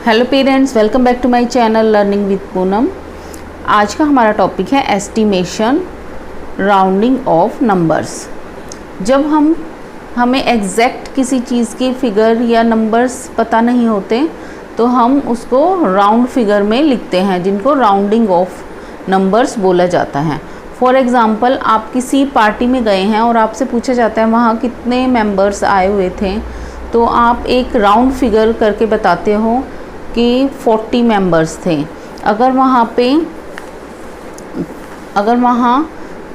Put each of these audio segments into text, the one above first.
Hello parents, welcome back to my channel learning with Poonam. आज का हमारा टॉपिक है एस्टिमेशन राउंडिंग ऑफ नंबर्स। जब हमें एग्जैक्ट किसी चीज़ की फिगर या नंबर्स पता नहीं होते तो हम उसको राउंड फिगर में लिखते हैं, जिनको राउंडिंग ऑफ नंबर्स बोला जाता है। फॉर एग्ज़ाम्पल, आप किसी पार्टी में गए हैं और आपसे पूछा जाता है वहाँ कितने मेंबर्स आए हुए थे, तो आप एक राउंड फिगर करके बताते हो कि 40 मेंबर्स थे। अगर वहाँ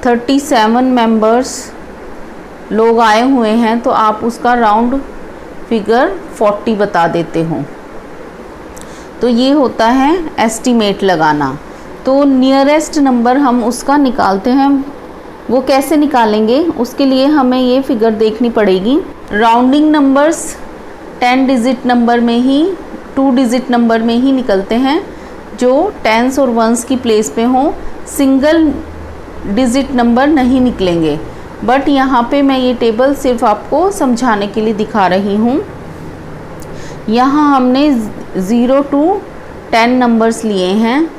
37 मेंबर्स लोग आए हुए हैं तो आप उसका राउंड फिगर 40 बता देते हो। तो ये होता है एस्टीमेट लगाना। तो नियरेस्ट नंबर हम उसका निकालते हैं। वो कैसे निकालेंगे, उसके लिए हमें ये फिगर देखनी पड़ेगी। राउंडिंग नंबर्स 10 डिजिट नंबर में ही 2 डिजिट नंबर में ही निकलते हैं, जो टेंस और वंस की प्लेस पे हो। सिंगल डिजिट नंबर नहीं निकलेंगे। बट यहाँ पे मैं ये टेबल सिर्फ आपको समझाने के लिए दिखा रही हूँ। यहाँ हमने 0 to 10 नंबर्स लिए हैं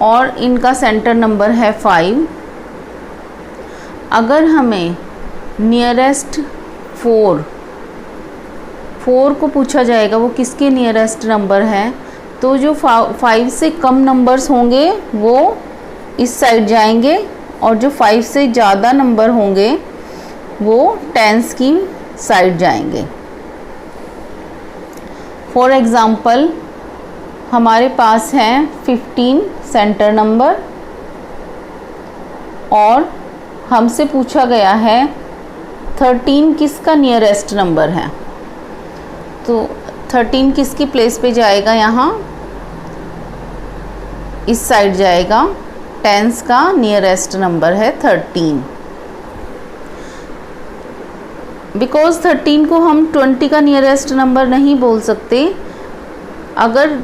और इनका सेंटर नंबर है 5। अगर हमें नियरेस्ट 4 को पूछा जाएगा वो किसके नियरेस्ट नंबर है, तो जो 5 से कम नंबर्स होंगे वो इस साइड जाएंगे और जो 5 से ज़्यादा नंबर होंगे वो टेंस की साइड जाएंगे। फॉर एग्ज़ाम्पल, हमारे पास है 15 सेंटर नंबर और हमसे पूछा गया है 13 किसका नियरेस्ट नंबर है। तो 13 किसकी प्लेस पे जाएगा, यहाँ इस साइड जाएगा। टेंस का नियरेस्ट नंबर है 13। बिकॉज 13 को हम 20 का नियरेस्ट नंबर नहीं बोल सकते। अगर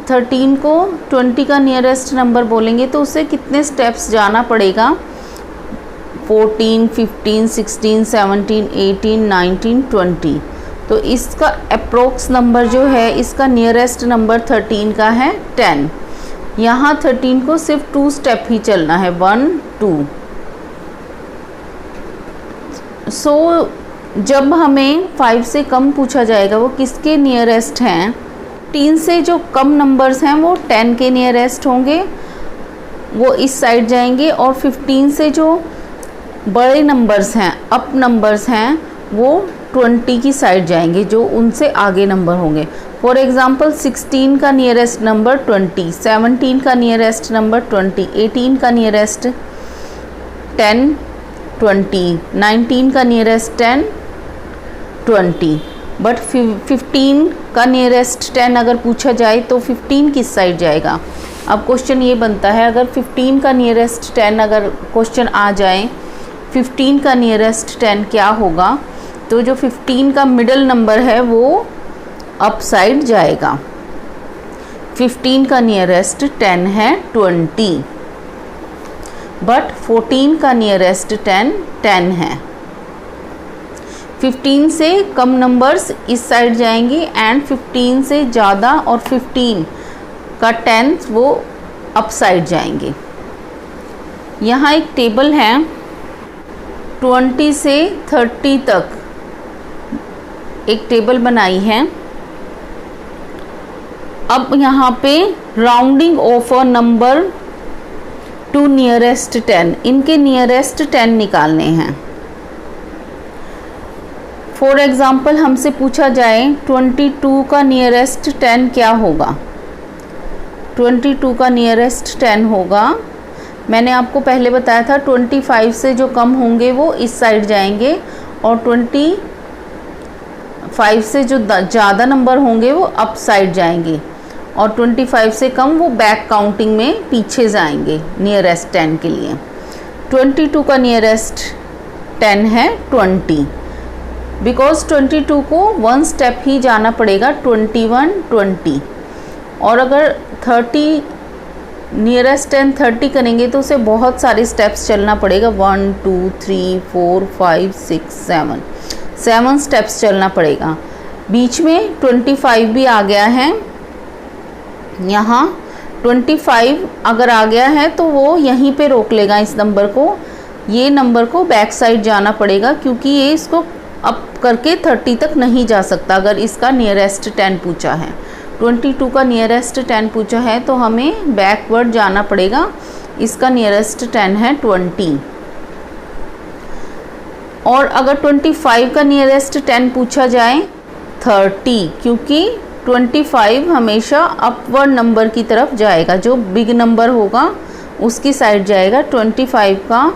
13 को 20 का नियरेस्ट नंबर बोलेंगे तो उसे कितने स्टेप्स जाना पड़ेगा, 14, 15, 16, 17, 18, 19, 20। तो इसका अप्रोक्स नंबर जो है, इसका नियरेस्ट नंबर 13 का है 10। यहाँ 13 को सिर्फ 2 स्टेप ही चलना है, 1, 2। सो जब हमें 5 से कम पूछा जाएगा वो किसके नियरेस्ट हैं, 3 से जो कम नंबर्स हैं वो 10 के नियरेस्ट होंगे, वो इस साइड जाएंगे। और 15 से जो बड़े नंबर्स हैं, अप नंबर्स हैं, वो 20 की साइड जाएंगे, जो उनसे आगे नंबर होंगे। फॉर एग्ज़ाम्पल, 16 का नियरेस्ट नंबर 20, 17 का नियरेस्ट नंबर 20, 18 का नियरेस्ट 10, 20, 19 का नियरेस्ट 10, 20। बट 15 का नियरेस्ट 10 अगर पूछा जाए तो 15 किस साइड जाएगा। अब क्वेश्चन ये बनता है, अगर 15 का नियरेस्ट 10 अगर क्वेश्चन आ जाए, 15 का नियरेस्ट 10 क्या होगा, तो जो 15 का मिडल नंबर है वो अप साइड जाएगा। 15 का नियरेस्ट 10 है 20, बट 14 का नियरेस्ट 10 है। 15 से कम नंबर्स इस साइड जाएंगे एंड 15 से ज़्यादा और 15 का 10 वो अप साइड जाएंगे। यहाँ एक टेबल है, 20 से 30 तक एक टेबल बनाई है। अब यहाँ पे rounding of a number to nearest 10, इनके नियरेस्ट 10 निकालने हैं। फॉर एग्ज़ाम्पल, हमसे पूछा जाए 22 का नियरेस्ट 10 क्या होगा। 22 का नियरेस्ट 10 होगा, मैंने आपको पहले बताया था 25 से जो कम होंगे वो इस साइड जाएंगे और 25 से जो ज़्यादा नंबर होंगे वो अप साइड जाएंगे और 25 से कम वो बैक काउंटिंग में पीछे जाएंगे नियरेस्ट 10 के लिए। 22 का नियरेस्ट 10 है 20, बिकॉज 22 को 1 स्टेप ही जाना पड़ेगा, 21, 20। और अगर 30 नियरेस्ट 10 30 करेंगे तो उसे बहुत सारे स्टेप्स चलना पड़ेगा, 1, 2, 3, 4, 5, 6, 7 स्टेप्स चलना पड़ेगा। बीच में 25 भी आ गया है यहाँ 25 अगर आ गया है तो वो यहीं पे रोक लेगा इस नंबर को, ये नंबर को बैक साइड जाना पड़ेगा क्योंकि ये इसको अप करके 30 तक नहीं जा सकता। अगर इसका नियरेस्ट 10 पूछा है, 22 का नियरेस्ट 10 पूछा है तो हमें बैकवर्ड जाना पड़ेगा। इसका नियरेस्ट 10 है 20। और अगर 25 का नियरेस्ट 10 पूछा जाए 30, क्योंकि 25 हमेशा अपवर्ड नंबर की तरफ जाएगा, जो बिग नंबर होगा उसकी साइड जाएगा। 25 का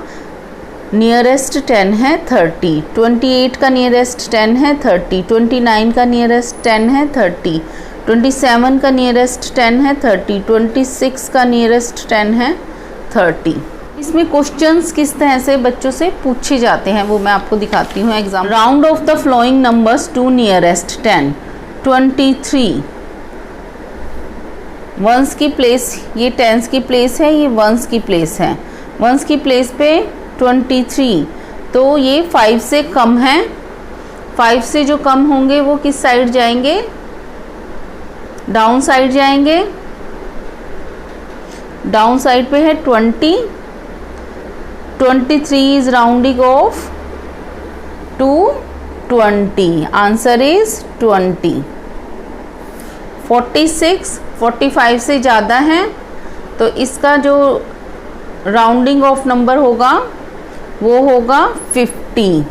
नियरेस्ट 10 है 30, 28 का नियरेस्ट 10 है 30, 29 का नियरेस्ट 10 है 30, 27 का नियरेस्ट 10 है 30, 26 का नियरेस्ट 10 है 30। इसमें क्वेश्चंस किस तरह से बच्चों से पूछे जाते हैं वो मैं आपको दिखाती हूँ। Exam, round off the flowing numbers to nearest 10, 23 ones की प्लेस, ये टेंस की प्लेस है, ये वंस की प्लेस है। वंस की प्लेस पे 23, तो ये 5 से कम है। 5 से जो कम होंगे वो किस साइड जाएंगे, डाउन साइड जाएंगे। डाउन साइड पे है 20, 23 is rounding off to 20, answer is 20। 46 45 से ज़्यादा है तो इसका जो राउंडिंग ऑफ नंबर होगा वो होगा 50।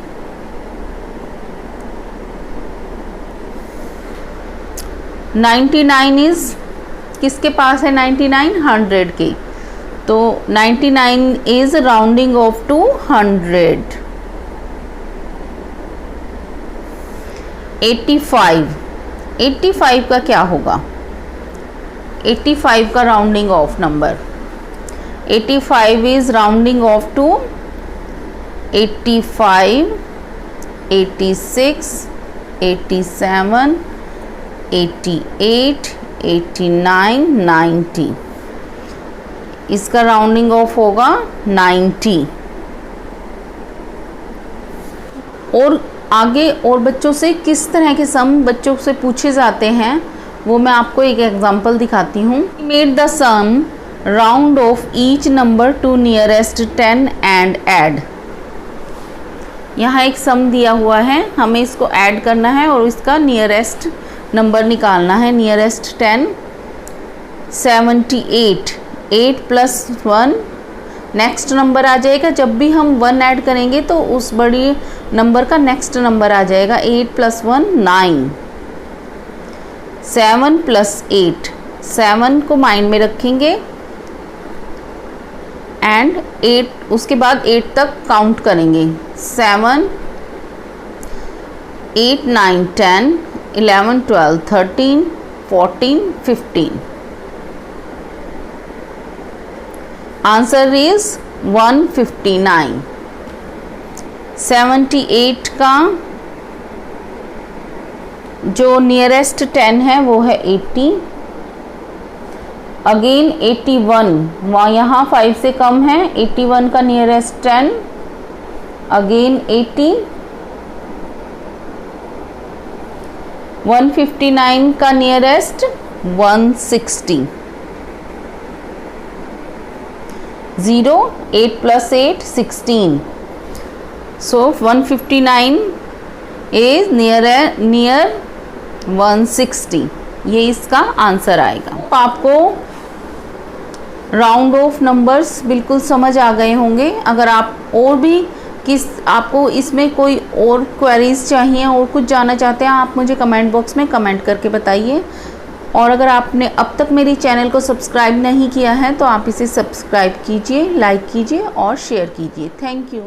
99 इज किसके पास है, 99 100 के, तो 99 इज राउंडिंग ऑफ टू 100। 85 का क्या होगा, 85 का rounding off number, 85 is rounding off to 85, 86, 87, 88, 89, 90, इसका राउंडिंग ऑफ होगा 90। और आगे और बच्चों से किस तरह के सम बच्चों से पूछे जाते हैं वो मैं आपको एक एग्जांपल दिखाती हूँ। Made the sum round off each number to nearest 10 and add. यहाँ एक सम दिया हुआ है, हमें इसको ऐड करना है और इसका नियरेस्ट नंबर निकालना है। नियरेस्ट 10 78, 8 प्लस 1 नेक्स्ट नंबर आ जाएगा। जब भी हम 1 ऐड करेंगे तो उस बड़ी नंबर का नेक्स्ट नंबर आ जाएगा। 8 प्लस 1 9, 7 प्लस 8, 7 को माइंड में रखेंगे एंड 8 उसके बाद 8 तक काउंट करेंगे। 7 8 9 10 11 12 13 14 15, आंसर इज 159। 78 का जो नियरेस्ट 10 है वो है 80। अगेन 81, वहाँ यहाँ 5 से कम है, 81 का नियरेस्ट 10, अगेन 80। 159 का nearest 160। 0 8 plus 8 16, so 159 is near 160, ये इसका आंसर आएगा। आपको राउंड ऑफ नंबर्स बिल्कुल समझ आ गए होंगे। अगर आप और भी आपको इसमें कोई और क्वेरीज चाहिए और कुछ जानना चाहते हैं आप मुझे कमेंट बॉक्स में कमेंट करके बताइए। और अगर आपने अब तक मेरी चैनल को सब्सक्राइब नहीं किया है तो आप इसे सब्सक्राइब कीजिए, लाइक कीजिए और शेयर कीजिए। Thank you.